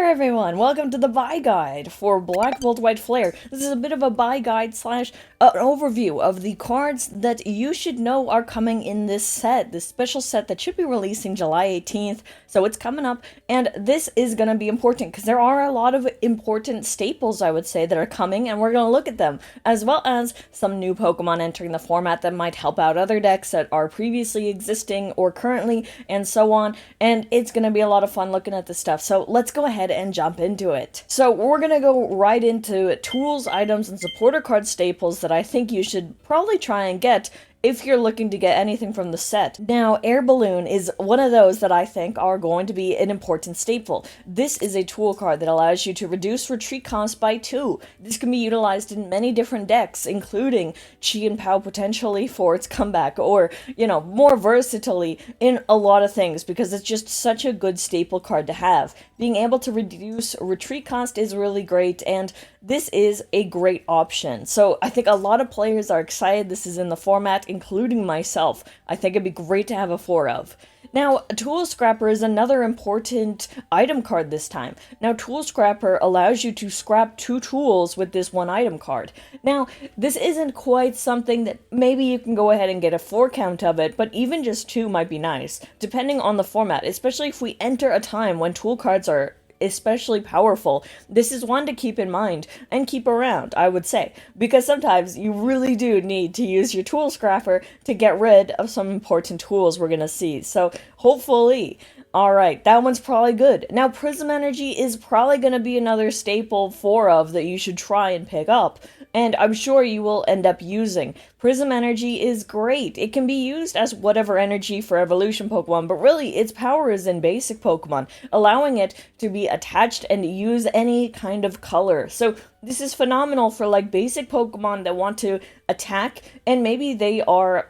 there everyone, welcome to the buy guide for Black Bolt White Flare. This is a bit of a buy guide slash an overview of the cards that you should know are coming in this set, this special set that should be releasing July 18th, so it's coming up, and this is going to be important because there are a lot of important staples, I would say, that are coming, and we're going to look at them, as well as some new Pokemon entering the format that might help out other decks that are previously existing or currently, and so on, and it's going to be a lot of fun looking at this stuff, so let's go ahead and jump into it. So we're going to go right into tools, items, and supporter card staples that I think you should probably try and get if you're looking to get anything from the set. Now, Air Balloon is one of those that I think are going to be an important staple. This is a tool card that allows you to reduce retreat cost by 2. This can be utilized in many different decks, including Chi and Pow potentially for its comeback, or, more versatilely in a lot of things, because it's just such a good staple card to have. Being able to reduce retreat cost is really great, and this is a great option. So I think a lot of players are excited this is in the format, including myself. I think it'd be great to have a 4 of. Now, Tool Scrapper is another important item card this time. Now, Tool Scrapper allows you to scrap 2 tools with this 1 item card. Now, this isn't quite something that maybe you can go ahead and get a 4 count of it, but even just 2 might be nice, depending on the format, especially if we enter a time when tool cards are especially powerful. This is one to keep in mind and keep around, I would say, because sometimes you really do need to use your tool scrapper to get rid of some important tools we're gonna see. So hopefully, alright, that one's probably good. Now, Prism Energy is probably gonna be another staple 4 of that you should try and pick up, and I'm sure you will end up using. Prism Energy is great. It can be used as whatever energy for evolution Pokemon, but really its power is in basic Pokemon, allowing it to be attached and use any kind of color. So this is phenomenal for like basic Pokemon that want to attack, and maybe they are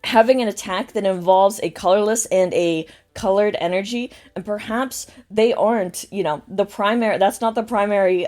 having an attack that involves a colorless and a colored energy, and perhaps they aren't, the primary, that's not the primary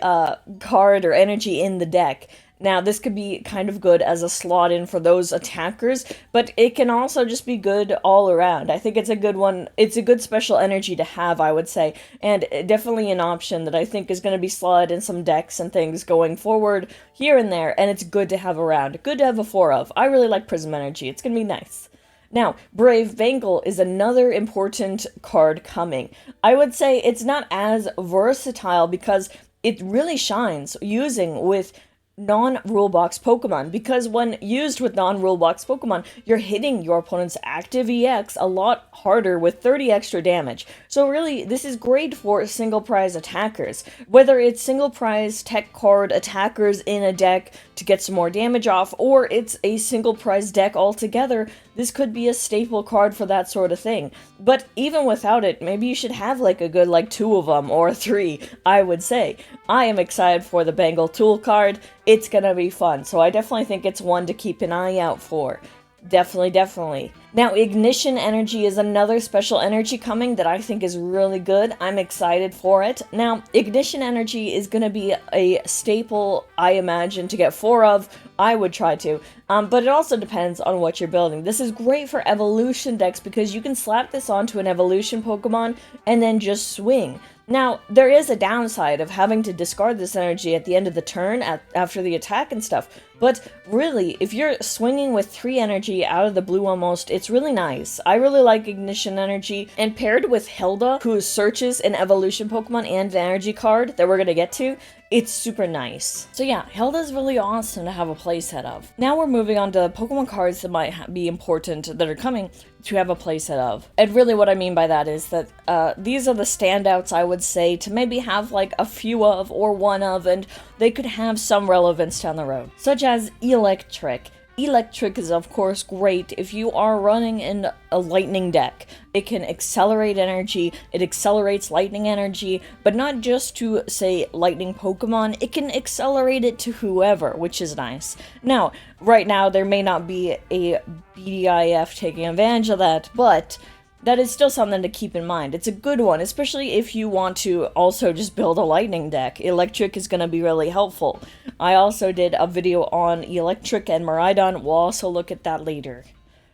card or energy in the deck. Now, this could be kind of good as a slot in for those attackers, but it can also just be good all around. I think it's a good one. It's a good special energy to have, I would say, and definitely an option that I think is going to be slotted in some decks and things going forward here and there, and it's good to have around. Good to have a 4 of. I really like Prism Energy. It's going to be nice. Now, Brave Bangle is another important card coming. I would say it's not as versatile because it really shines using with non-rule box Pokemon, because when used with non-rule box Pokemon, you're hitting your opponent's active EX a lot harder with 30 extra damage. So really, this is great for single prize attackers. Whether it's single prize tech card attackers in a deck to get some more damage off, or it's a single prize deck altogether, this could be a staple card for that sort of thing. But even without it, maybe you should have like a good 2 of them, or 3, I would say. I am excited for the Bangle Tool card. It's gonna be fun, so I definitely think it's one to keep an eye out for. Definitely. Now, Ignition Energy is another special energy coming that I think is really good. I'm excited for it. Now, Ignition Energy is going to be a staple, I imagine, to get 4 of. I would try to. But it also depends on what you're building. This is great for evolution decks because you can slap this onto an evolution Pokemon and then just swing. Now, there is a downside of having to discard this energy at the end of the turn after the attack and stuff, but really, if you're swinging with 3 energy out of the blue almost, it's really nice. I really like Ignition Energy, and paired with Hilda, who searches an evolution Pokemon and an energy card that we're gonna get to, it's super nice. So yeah, Hilda's really awesome to have a playset of. Now we're moving on to Pokemon cards that might be important that are coming to have a playset of. And really what I mean by that is that these are the standouts, I would say, to maybe have like a few of or 1 of, and they could have some relevance down the road. Such as Electric. Electric is of course great if you are running in a lightning deck. It can accelerate energy, it accelerates lightning energy, but not just to, say, lightning Pokemon, it can accelerate it to whoever, which is nice. Now, right now there may not be a BDIF taking advantage of that, but that is still something to keep in mind. It's a good one, especially if you want to also just build a lightning deck. Electric is going to be really helpful. I also did a video on Electric and Miraidon. We'll also look at that later.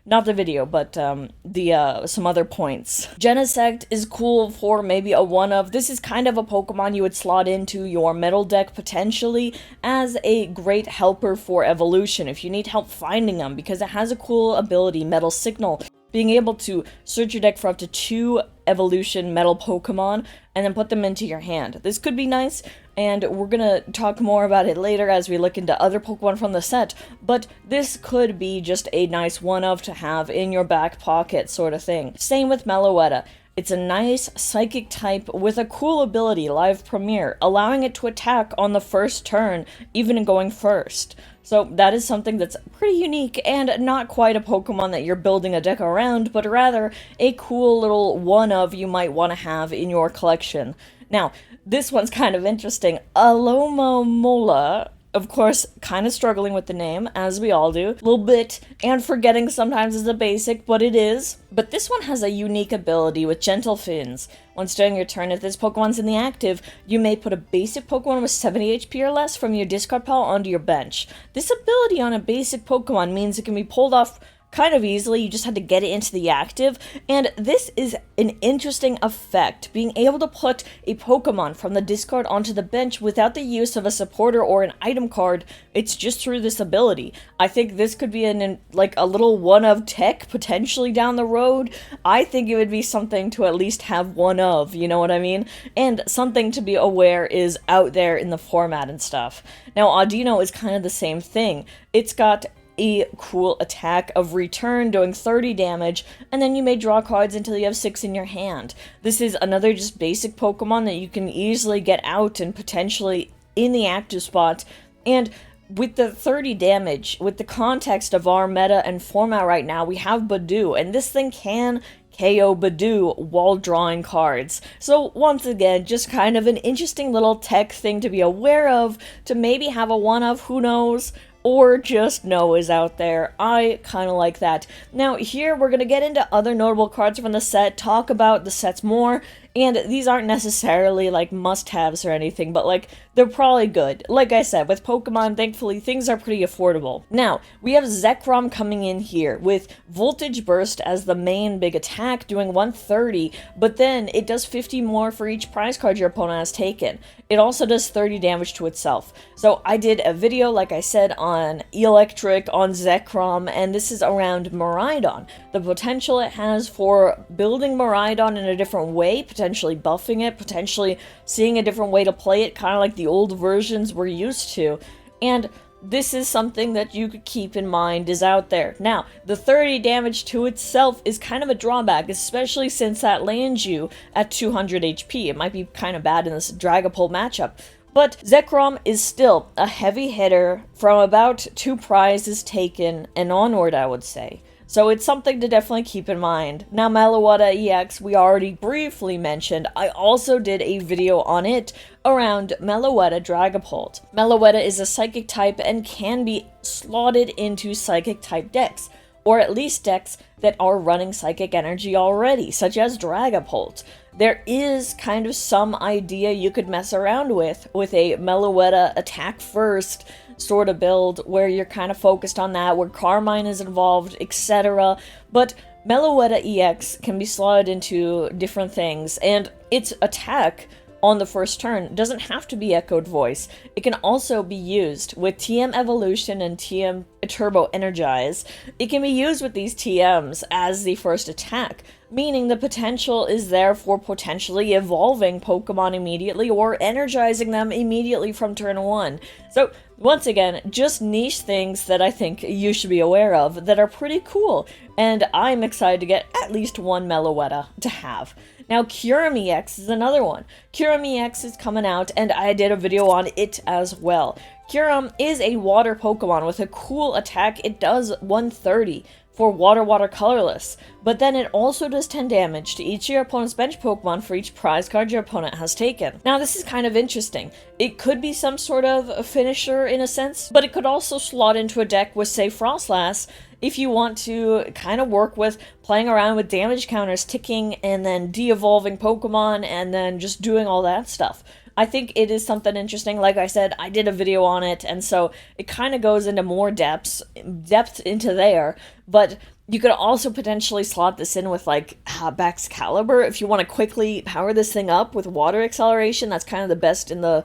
Not the video, but some other points. Genesect is cool for maybe a one-of. This is kind of a Pokemon you would slot into your metal deck potentially as a great helper for evolution if you need help finding them, because it has a cool ability, Metal Signal, being able to search your deck for up to 2 evolution metal Pokemon and then put them into your hand. This could be nice, and we're gonna talk more about it later as we look into other Pokemon from the set, but this could be just a nice one-of to have in your back pocket sort of thing. Same with Meloetta. It's a nice psychic type with a cool ability, Live Premier, allowing it to attack on the first turn, even going first. So that is something that's pretty unique and not quite a Pokemon that you're building a deck around, but rather a cool little one-of you might want to have in your collection. Now, this one's kind of interesting. Alomomola, of course, kind of struggling with the name, as we all do. A little bit, and forgetting sometimes is a basic, but it is. But this one has a unique ability with Gentle Fins. Once during your turn, if this Pokemon's in the active, you may put a basic Pokemon with 70 HP or less from your discard pile onto your bench. This ability on a basic Pokemon means it can be pulled off kind of easily. You just had to get it into the active, and this is an interesting effect, being able to put a Pokemon from the discard onto the bench without the use of a supporter or an item card. It's just through this ability. I think this could be like a little one-of tech potentially down the road. I think it would be something to at least have one of, you know what I mean? And something to be aware is out there in the format and stuff. Now, Audino is kind of the same thing. It's got a cool attack of return doing 30 damage, and then you may draw cards until you have 6 in your hand. This is another just basic Pokemon that you can easily get out and potentially in the active spot. And with the 30 damage, with the context of our meta and format right now, we have Badoo, and this thing can KO Badoo while drawing cards. So once again, just kind of an interesting little tech thing to be aware of, to maybe have a one-of, who knows, or just know is out there. I kind of like that. Now here we're going to get into other notable cards from the set, talk about the sets more, and these aren't necessarily like must-haves or anything, but like they're probably good. Like I said, with Pokemon, thankfully things are pretty affordable. Now, we have Zekrom coming in here with Voltage Burst as the main big attack, doing 130, but then it does 50 more for each prize card your opponent has taken. It also does 30 damage to itself. So I did a video, like I said, on Electric, on Zekrom, and this is around Miraidon. The potential it has for building Miraidon in a different way, potentially buffing it, potentially seeing a different way to play it, kind of like the old versions we're used to. And this is something that you could keep in mind is out there. Now, the 30 damage to itself is kind of a drawback, especially since that lands you at 200 HP. It might be kind of bad in this Dragapult matchup. But Zekrom is still a heavy hitter from about 2 prizes taken and onward, I would say. So it's something to definitely keep in mind. Now, Meloetta EX, we already briefly mentioned. I also did a video on it around Meloetta Dragapult. Meloetta is a psychic type and can be slotted into psychic type decks, or at least decks that are running psychic energy already, such as Dragapult. There is kind of some idea you could mess around with a Meloetta attack first sort of build where you're kind of focused on that, where Carmine is involved, etc. But Meloetta EX can be slotted into different things, and its attack on the first turn doesn't have to be Echoed Voice. It can also be used with TM Evolution and TM Turbo Energize. It can be used with these TMs as the first attack, meaning the potential is there for potentially evolving Pokemon immediately or energizing them immediately from turn 1. So once again, just niche things that I think you should be aware of that are pretty cool, and I'm excited to get at least one Meloetta to have. Now, Kyurem EX is another one. Kyurem EX is coming out, and I did a video on it as well. Kyurem is a water Pokemon with a cool attack. It does 130 for Water Colorless, but then it also does 10 damage to each of your opponent's bench Pokemon for each prize card your opponent has taken. Now, this is kind of interesting. It could be some sort of a finisher in a sense, but it could also slot into a deck with, say, Frostlass, if you want to kind of work with playing around with damage counters ticking and then de-evolving Pokemon and then just doing all that stuff. I think it is something interesting. Like I said, I did a video on it, and so it kind of goes into more depth into there, but you could also potentially slot this in with like Baxcalibur if you want to quickly power this thing up with water acceleration. That's kind of the best in the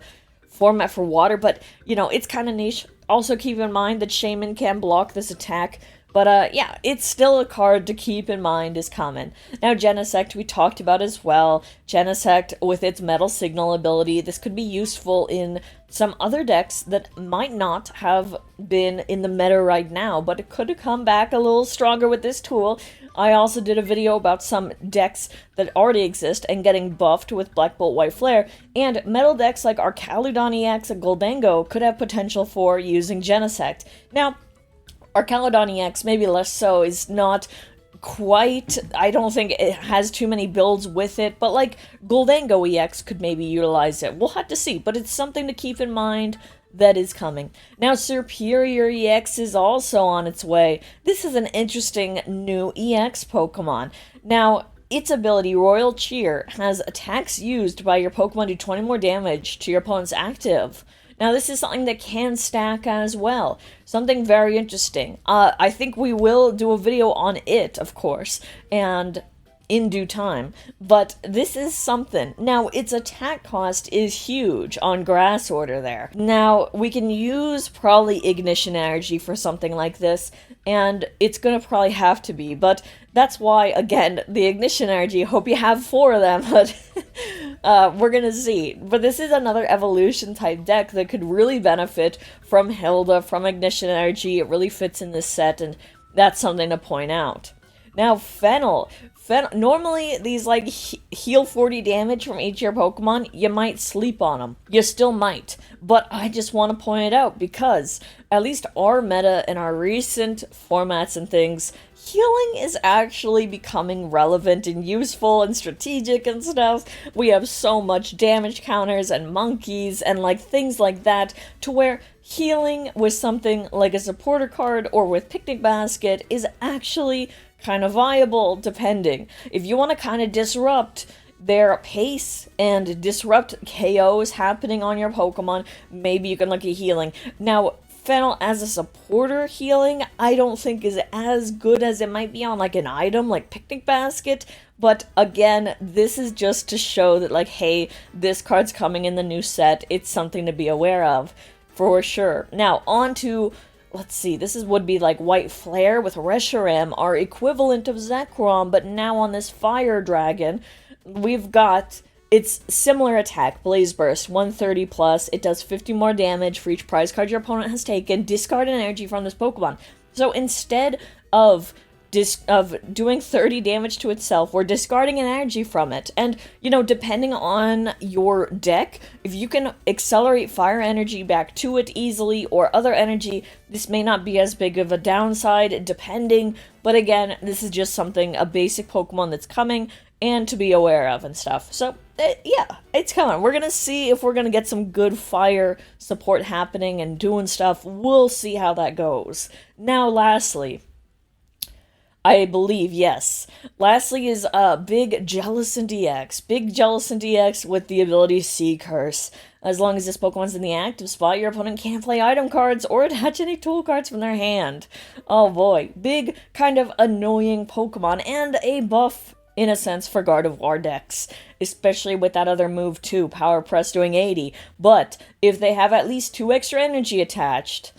format for water, but it's kind of niche. Also keep in mind that Shaman can block this attack, but yeah, it's still a card to keep in mind is common. Now Genesect we talked about as well. Genesect with its Metal Signal ability, this could be useful in some other decks that might not have been in the meta right now, but it could come back a little stronger with this tool. I also did a video about some decks that already exist and getting buffed with Black Bolt White Flare, and metal decks like Archaludon EX and Goldango could have potential for using Genesect. Now, Archaludon EX, maybe less so, is not quite, I don't think it has too many builds with it, but like Goldango EX could maybe utilize it. We'll have to see, but it's something to keep in mind that is coming. Now Superior EX is also on its way. This is an interesting new EX Pokemon. Now, its ability, Royal Cheer, has attacks used by your Pokemon do 20 more damage to your opponent's active. Now, this is something that can stack as well. Something very interesting. I think we will do a video on it, of course, and in due time, but this is something. Now, its attack cost is huge on Grass Order there. Now, we can use probably Ignition Energy for something like this, and it's gonna probably have to be, but that's why, again, the Ignition Energy, hope you have 4 of them, but we're gonna see. But this is another evolution type deck that could really benefit from Hilda, from Ignition Energy. It really fits in this set, and that's something to point out. Now, Fennel. Normally, these, like, heal 40 damage from each of your Pokemon, you might sleep on them. You still might. But I just want to point it out because, at least our meta and our recent formats and things, healing is actually becoming relevant and useful and strategic and stuff. We have so much damage counters and monkeys and, like, things like that, to where healing with something like a supporter card or with Picnic Basket is actually kind of viable, depending. If you want to kind of disrupt their pace and disrupt KOs happening on your Pokemon, maybe you can look at healing. Now, Fennel as a supporter healing, I don't think is as good as it might be on like an item like Picnic Basket, but again, this is just to show that like, hey, this card's coming in the new set. It's something to be aware of, for sure. Now, on to, let's see, this would be like White Flare with Reshiram, our equivalent of Zekrom, but now on this Fire Dragon, we've got its similar attack, Blaze Burst, 130 plus. It does 50 more damage for each prize card your opponent has taken. Discard an energy from this Pokemon. So instead of doing 30 damage to itself, we're discarding an energy from it. And, you know, depending on your deck, if you can accelerate fire energy back to it easily or other energy, this may not be as big of a downside, depending. But again, this is just something, a basic Pokemon that's coming and to be aware of and stuff. So, yeah, it's coming. We're gonna see if we're gonna get some good fire support happening and doing stuff. We'll see how that goes. Now, lastly, I believe, yes. Lastly is Big Jellicent DX. Big Jellicent DX with the ability Sea Curse. As long as this Pokemon's in the active spot, your opponent can't play item cards or attach any tool cards from their hand. Oh boy. Big, kind of annoying Pokemon, and a buff, in a sense, for Gardevoir decks. Especially with that other move too, Power Press doing 80. But if they have at least 2 extra energy attached,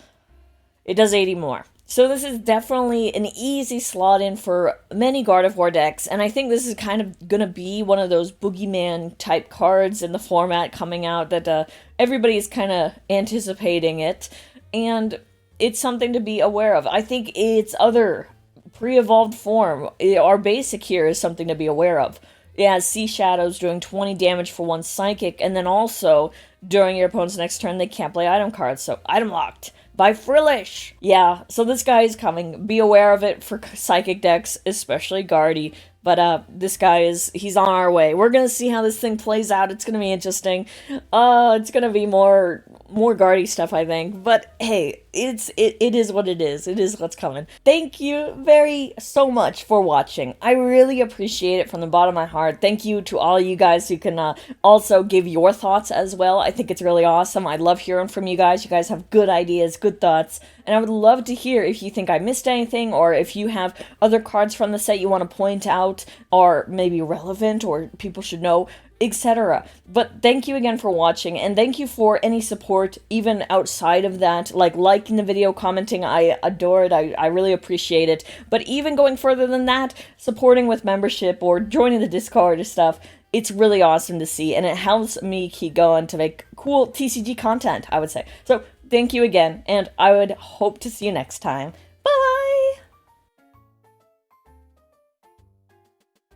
it does 80 more. So this is definitely an easy slot in for many Gardevoir decks, and I think this is kind of going to be one of those boogeyman type cards in the format coming out that everybody's kind of anticipating it, and it's something to be aware of. I think its other pre-evolved form, our basic here, is something to be aware of. It has Sea Shadows doing 20 damage for 1 Psychic, and then also, during your opponent's next turn, they can't play item cards, so item locked by Frillish. Yeah, so this guy is coming. Be aware of it for Psychic decks, especially Guardy. But this guy he's on our way. We're gonna see how this thing plays out. It's gonna be interesting. It's gonna be more more Guardy stuff, I think. But hey, it is what it is. It is what's coming. Thank you so much for watching. I really appreciate it from the bottom of my heart. Thank you to all you guys who can also give your thoughts as well. I think it's really awesome. I love hearing from you guys. You guys have good ideas, good thoughts, and I would love to hear if you think I missed anything, or if you have other cards from the set you want to point out are maybe relevant or people should know, etc. But thank you again for watching, and thank you for any support even outside of that, like liking the video, commenting. I adore it. I really appreciate it. But even going further than that, supporting with membership or joining the Discord or stuff, it's really awesome to see, and it helps me keep going to make cool TCG content, I would say. So thank you again, and I would hope to see you next time.